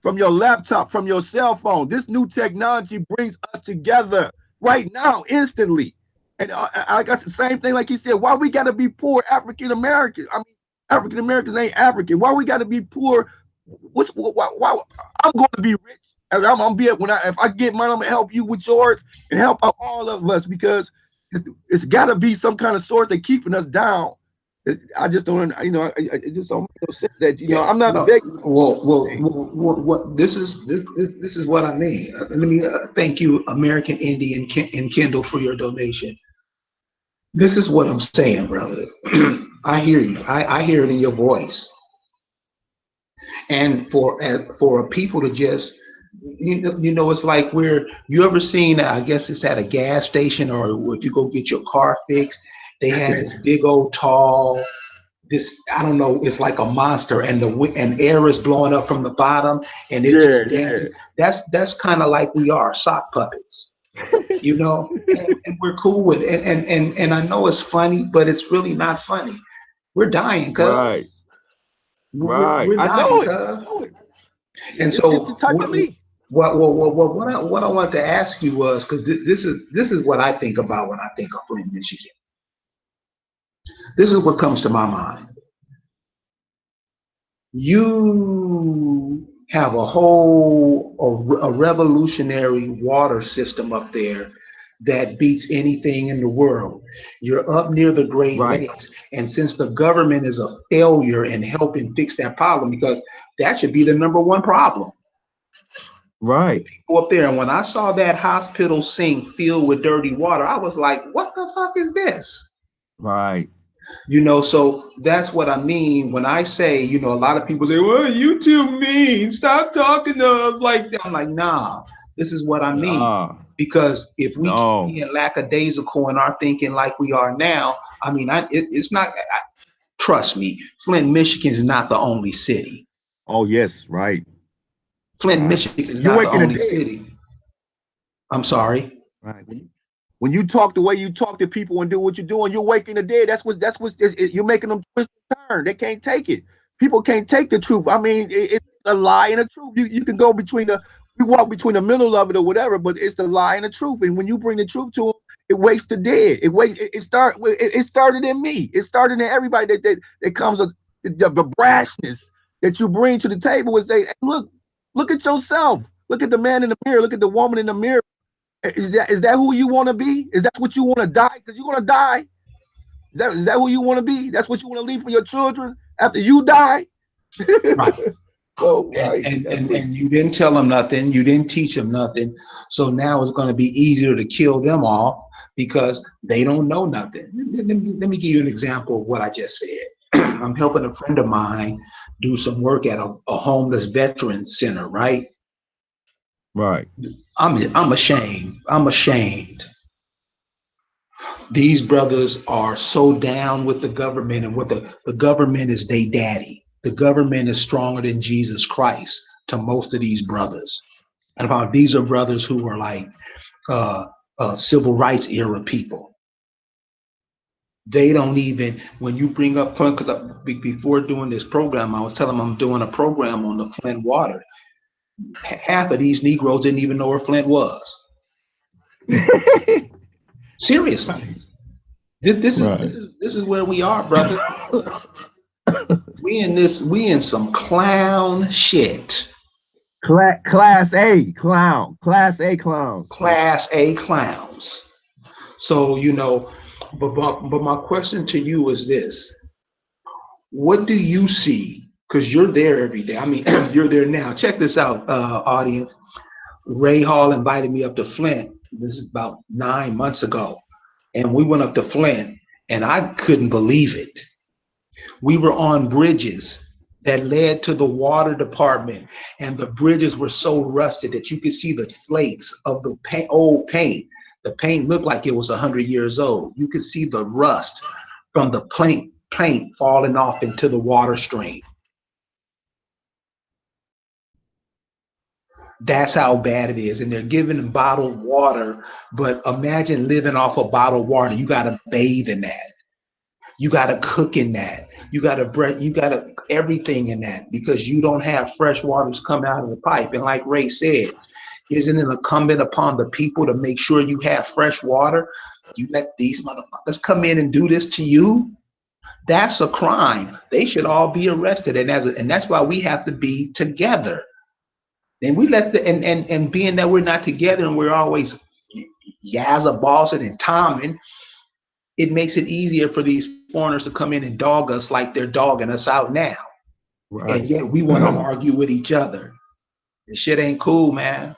from your laptop, from your cell phone, this new technology brings us together right now, instantly. And I got the same thing, like he said, why we got to be poor African Americans? I mean, African Americans ain't African. Why we got to be poor? Why I'm going to be rich. As I'm gonna be, if I get money, I'm gonna help you with yours and help out all of us, because it's got to be some kind of source that's keeping us down. I just don't, it just don't make no sense that, I'm not big. Well, this is what I mean. Let me thank you, American Indian and Kendall, for your donation. This is what I'm saying, brother. I hear you. I hear it in your voice. And for people to just, it's like you ever seen, I guess it's at a gas station, or if you go get your car fixed, they had this big old tall, I don't know, it's like a monster, and air is blowing up from the bottom, and it's just dancing. That's kind of like we are, sock puppets. And we're cool with it. And I know it's funny, but it's really not funny. We're dying, cuz. Right. We're dying, cuz. And so it's touching me. What I wanted to ask you was, because this is what I think about when I think of Flint, Michigan. This is what comes to my mind. You have a revolutionary water system up there that beats anything in the world. You're up near the Great Lakes, and since the government is a failure in helping fix that problem, because that should be the #1 problem. Right. People up there, and when I saw that hospital sink filled with dirty water, I was like, what the fuck is this? Right. So that's what I mean when I say, a lot of people say, well, you too mean, stop talking to us like that. I'm like, nah, this is what I mean. Because if we keep being lackadaisical in our thinking like we are now, I mean, it's not, trust me, Flint, Michigan is not the only city. Oh, yes, right. Flint, Michigan is not the only city. I'm sorry. Right. When you talk the way you talk to people and do what you're doing, you're waking the dead. That's what you're making them twist and turn. They can't take it. People can't take the truth. I mean, it's a lie and a truth. You can go you walk between the middle of it or whatever, but it's the lie and the truth. And when you bring the truth to them, it wakes the dead. It started in me. It started in everybody that comes with the brashness that you bring to the table and say, hey, look at yourself. Look at the man in the mirror. Look at the woman in the mirror. Is that who you want to be? Is that what you want to die? Because you're gonna die. Is that who you want to be? That's what you want to leave for your children after you die? Right. So, and you didn't tell them nothing. You didn't teach them nothing. So now it's going to be easier to kill them off because they don't know nothing. Let me give you an example of what I just said. I'm helping a friend of mine do some work at a homeless veteran center, right? Right. I'm ashamed. I'm ashamed. These brothers are so down with the government, and what the government is they daddy. The government is stronger than Jesus Christ to most of these brothers. And about these are brothers who were like uh, civil rights era people. They don't even, when you bring up Flint, because before doing this program, I was telling them I'm doing a program on the Flint water. Half of these Negroes didn't even know where Flint was. Seriously. Right. This is where we are, brother. We in some clown shit. Class A clown. Class A clowns. Class A clowns. So, but my question to you is this. What do you see? Because you're there every day. I mean, you're there now. Check this out, audience. Ray Hall invited me up to Flint. This is about 9 months ago. And we went up to Flint, and I couldn't believe it. We were on bridges that led to the water department, and the bridges were so rusted that you could see the flakes of the old paint. The paint looked like it was 100 years old. You could see the rust from the paint falling off into the water stream. That's how bad it is. And they're giving bottled water, but imagine living off of bottled water. You got to bathe in that. You got to cook in that. You got to everything in that, because you don't have fresh waters coming out of the pipe. And like Ray said, isn't it incumbent upon the people to make sure you have fresh water? You let these motherfuckers come in and do this to you? That's a crime. They should all be arrested. And that's why we have to be together. And we let and being that we're not together and we're always Yazza bossing and Tomming, it makes it easier for these foreigners to come in and dog us like they're dogging us out now. Right. And yet we want to argue with each other. This shit ain't cool, man.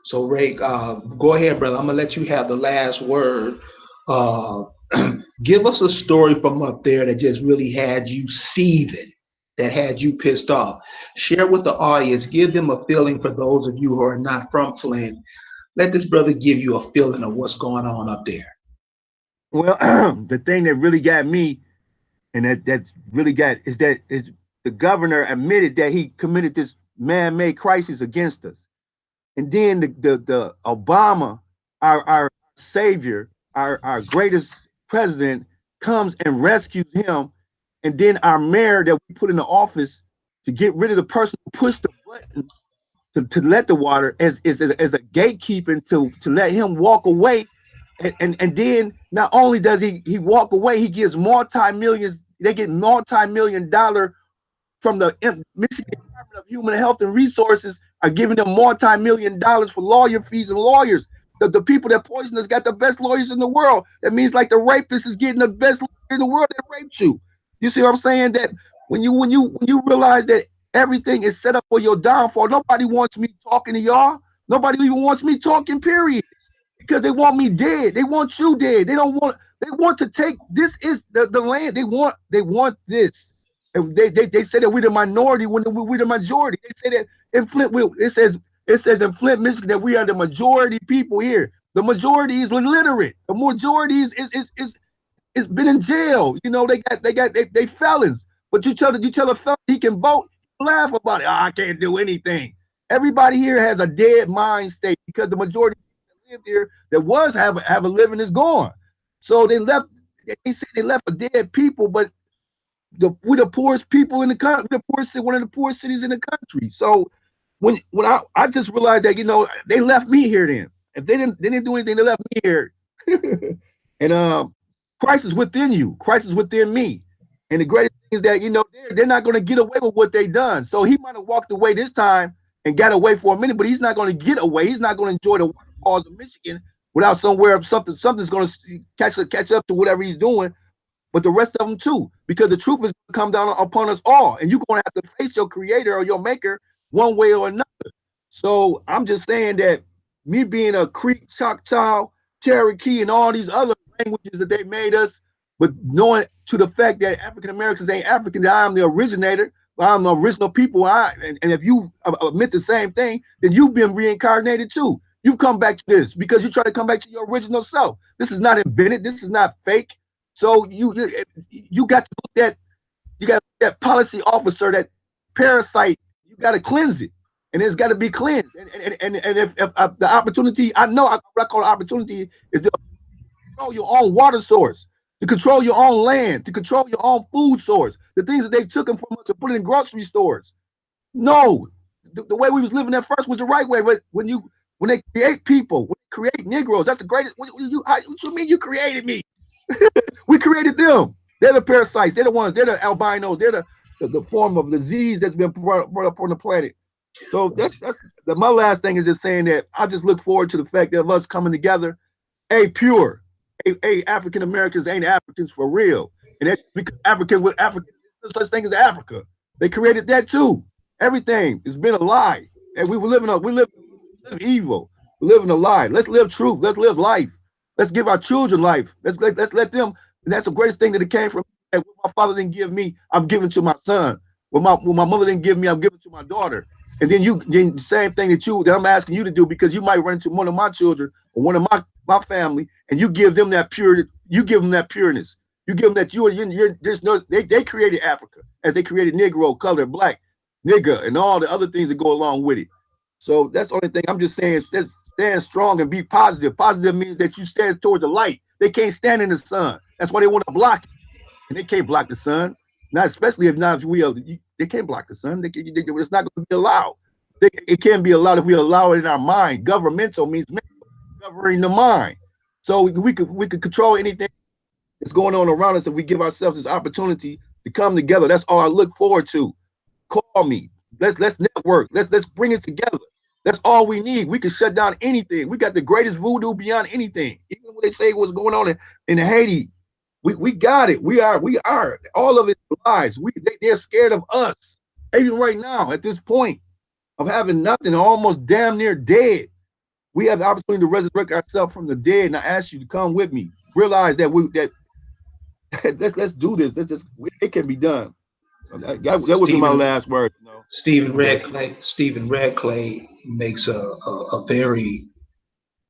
So Ray, go ahead, brother. I'm gonna let you have the last word. Give us a story from up there that just really had you seething, that had you pissed off. Share with the audience. Give them a feeling for those of you who are not from Flint. Let this brother give you a feeling of what's going on up there. Well, the thing that really got me, and that's really got, is the governor admitted that he committed this man-made crisis against us. And then the Obama, our savior, our greatest president, comes and rescues him. And then our mayor that we put in the office to get rid of the person who pushed the button to let the water as a gatekeeping to let him walk away. And then not only does he walk away, he gives multi-millions. They get multi-million-dollar from the Michigan Department of Human Health and Resources are giving them multi-million-dollars for lawyer fees and lawyers. The people that poisoned us got the best lawyers in the world. That means like the rapist is getting the best lawyer in the world that raped you. You see what I'm saying? That when you realize that everything is set up for your downfall, nobody wants me talking to y'all. Nobody even wants me talking, period. Because they want me dead. They want you dead. They want to take, this is the land. They want this. And they say that we're the minority when we're the majority. They say that in Flint, it says in Flint, Michigan, that we are the majority people here. The majority is illiterate. The majority is been in jail. You know, they felons. But you tell a felon he can vote, laugh about it. Oh, I can't do anything. Everybody here has a dead mind state because the majority that lived here that was have a living is gone. So they say they left a dead people, but we're the poorest people in the country, one of the poorest cities in the country. So when I just realized that, they left me here then. If they didn't do anything, they left me here. And Christ is within you. Christ is within me. And the greatest thing is that, they're not going to get away with what they done. So he might have walked away this time and got away for a minute, but he's not going to get away. He's not going to enjoy the waterfalls of Michigan without something's going to catch up to whatever he's doing. But the rest of them too, because the truth is going to come down upon us all, and you're going to have to face your creator or your maker one way or another. So I'm just saying that me being a Creek, Choctaw, Cherokee, and all these other languages that they made us, but knowing to the fact that African Americans ain't African, that I am the originator, I'm the original people. And if you admit the same thing, then you've been reincarnated too. You've come back to this because you try to come back to your original self. This is not invented. This is not fake. So you got to look that, you got that policy officer, that parasite, you got to cleanse it. And it's got to be cleansed. And if the opportunity, I know what I call opportunity is to control your own water source, to control your own land, to control your own food source, the things that they took them from us and put it in grocery stores. No, the way we was living at first was the right way. But when they create people, when they create Negroes, that's the greatest. What you mean you created me? We created them. They're the parasites. They're the ones. They're the albinos. They're the form of disease that's been brought up on the planet. So that's my last thing is just saying that I just look forward to the fact that of us coming together, pure. African Americans ain't Africans for real. And that's because African, there's no such thing as Africa. They created that too. Everything has been a lie. And we live evil. We live in a lie. Let's live truth. Let's live life. Let's give our children life. Let's let them. And that's the greatest thing that it came from. What my father didn't give me, I'm giving to my son. What my mother didn't give me, I'm giving to my daughter. And then the same thing that I'm asking you to do, because you might run into one of my children or one of my family, and you give them that purity. You give them that pureness. You give them that you're there's no, they created Africa as they created Negro, color, black, nigga, and all the other things that go along with it. So that's the only thing I'm just saying. Stand strong and be positive. Positive means that you stand toward the light. They can't stand in the sun. That's why they want to block it. And they can't block the sun. Not especially if they can't block the sun. It's not going to be allowed. It can be allowed if we allow it in our mind. Governmental means governing the mind. So we could control anything that's going on around us if we give ourselves this opportunity to come together. That's all I look forward to. Call me. Let's network. Let's bring it together. That's all we need. We can shut down anything. We got the greatest voodoo beyond anything. Even when they say what's going on in Haiti, we got it. We are all of it lies. They're scared of us. Even right now, at this point of having nothing, almost damn near dead, we have the opportunity to resurrect ourselves from the dead. And I ask you to come with me. Realize that let's do this. It can be done. That would be my last word. You know? Stephen Redclay makes a very,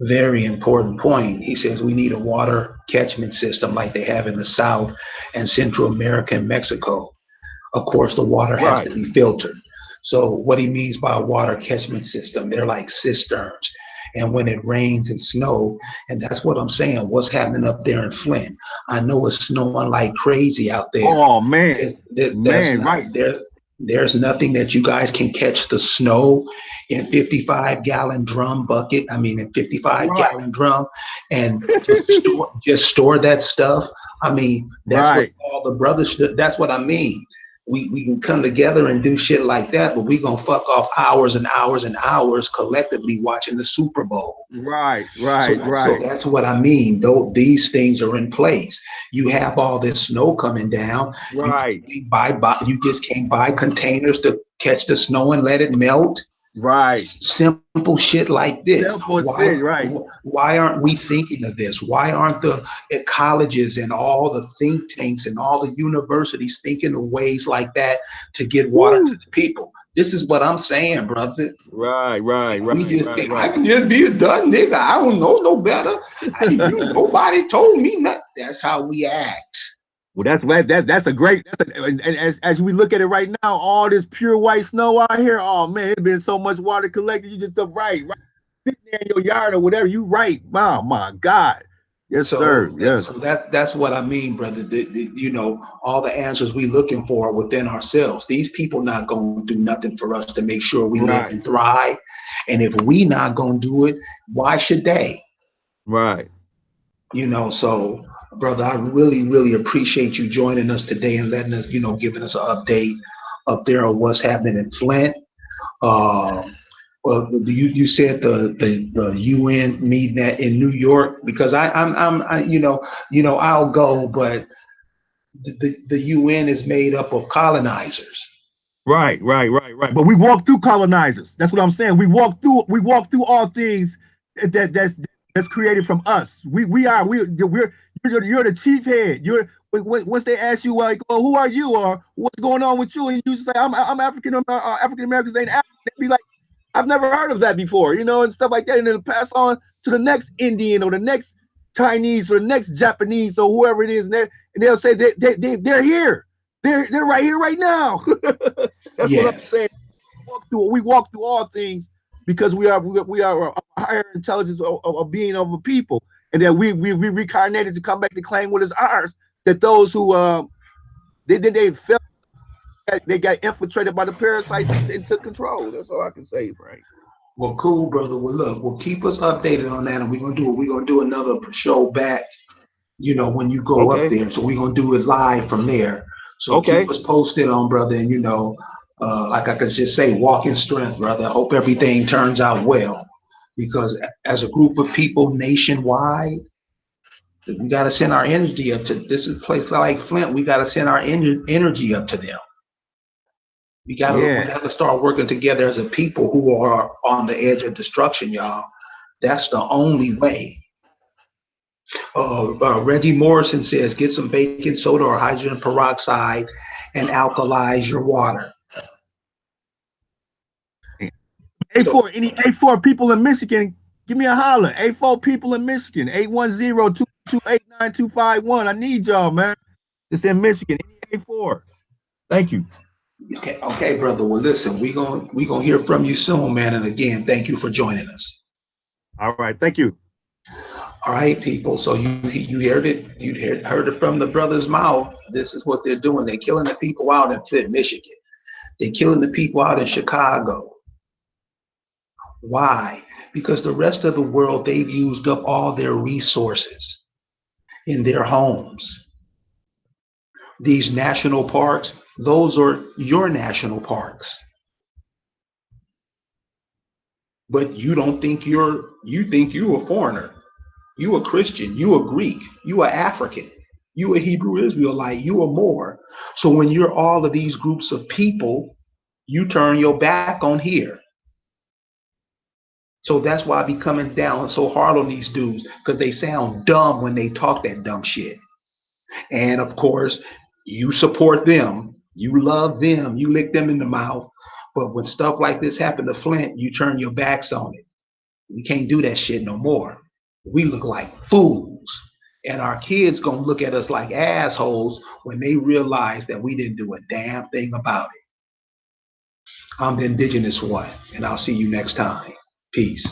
very important point. He says we need a water catchment system like they have in the South and Central America and Mexico. Of course, the water has to be filtered. So what he means by a water catchment system, they're like cisterns. And when it rains and snow, and that's what I'm saying, what's happening up there in Flint. I know it's snowing like crazy out there. Oh, man. There's nothing that you guys can catch the snow in 55-gallon drum bucket. I mean, in 55-gallon drum, and just store that stuff. I mean, that's what all the brothers. That's what I mean. We can come together and do shit like that, but we gonna fuck off hours and hours and hours collectively watching the Super Bowl. Right. So that's what I mean. Though these things are in place. You have all this snow coming down. Right. You just can't buy containers to catch the snow and let it melt. Right. Simple shit like this. Right. Why aren't we thinking of this? Why aren't the colleges and all the think tanks and all the universities thinking of ways like that to get water to the people? This is what I'm saying, brother. Right. We just think I can just be a dumb nigga. I don't know no better. Nobody told me nothing. That's how we act. Well, and as we look at it right now, all this pure white snow out here, oh man, it's been so much water collected. You just right sitting there in your yard or whatever. You right, oh my God, yes sir, yes. So that's what I mean, brother. All the answers we looking for within ourselves. These people not gonna do nothing for us to make sure we live and thrive. And if we not gonna do it, why should they? Right. So. Brother, I really, really appreciate you joining us today and letting us, giving us an update up there on what's happening in Flint. Well, you said the UN meeting that in New York, because I'll go, but the UN is made up of colonizers. Right. But we walk through colonizers. That's what I'm saying. We walk through all things that's that's created from us. You're the chief head. Once they ask you like, well, who are you or what's going on with you, and you say I'm African. African Americans ain't African. They'd be like, I've never heard of that before, and stuff like that, and then pass on to the next Indian or the next Chinese or the next Japanese or whoever it is, and they'll say they're here. They're right here right now. That's what I'm saying. We walk through all things because we are a higher intelligence of being of a people, and that we reincarnated to come back to claim what is ours. That those who they felt that they got infiltrated by the parasites and took control. That's all I can say, Frank. Well, cool, brother. Well, look, we'll keep us updated on that, and we're gonna do another show back. When you go up there, so we're gonna do it live from there. So keep us posted on, brother, and like I could just say, walk in strength, brother. I hope everything turns out well, because as a group of people nationwide, we got to send our energy up to this is a place like Flint. We got to send our energy up to them. We gotta start working together as a people who are on the edge of destruction, y'all. That's the only way. Reggie Morrison says, get some baking soda or hydrogen peroxide and alkalize your water. A4, any A4 people in Michigan, give me a holler. A4 people in Michigan, 810-228-9251. I need y'all, man. It's in Michigan, A4. Thank you. Okay, brother. Well, listen, we gonna hear from you soon, man. And again, thank you for joining us. All right, thank you. All right, people. So you heard it. You heard it from the brother's mouth. This is what they're doing. They're killing the people out in Flint, Michigan. They're killing the people out in Chicago. Why? Because the rest of the world, they've used up all their resources in their homes. These national parks, those are your national parks. But you don't think you think you're a foreigner. You a Christian, you a Greek, you a African, you a Hebrew Israelite, you a Moor. So when you're all of these groups of people, you turn your back on here. So that's why I be coming down so hard on these dudes, because they sound dumb when they talk that dumb shit. And of course, you support them, you love them, you lick them in the mouth. But when stuff like this happen to Flint, you turn your backs on it. We can't do that shit no more. We look like fools. And our kids gonna look at us like assholes when they realize that we didn't do a damn thing about it. I'm the Indigenous One, and I'll see you next time. Peace.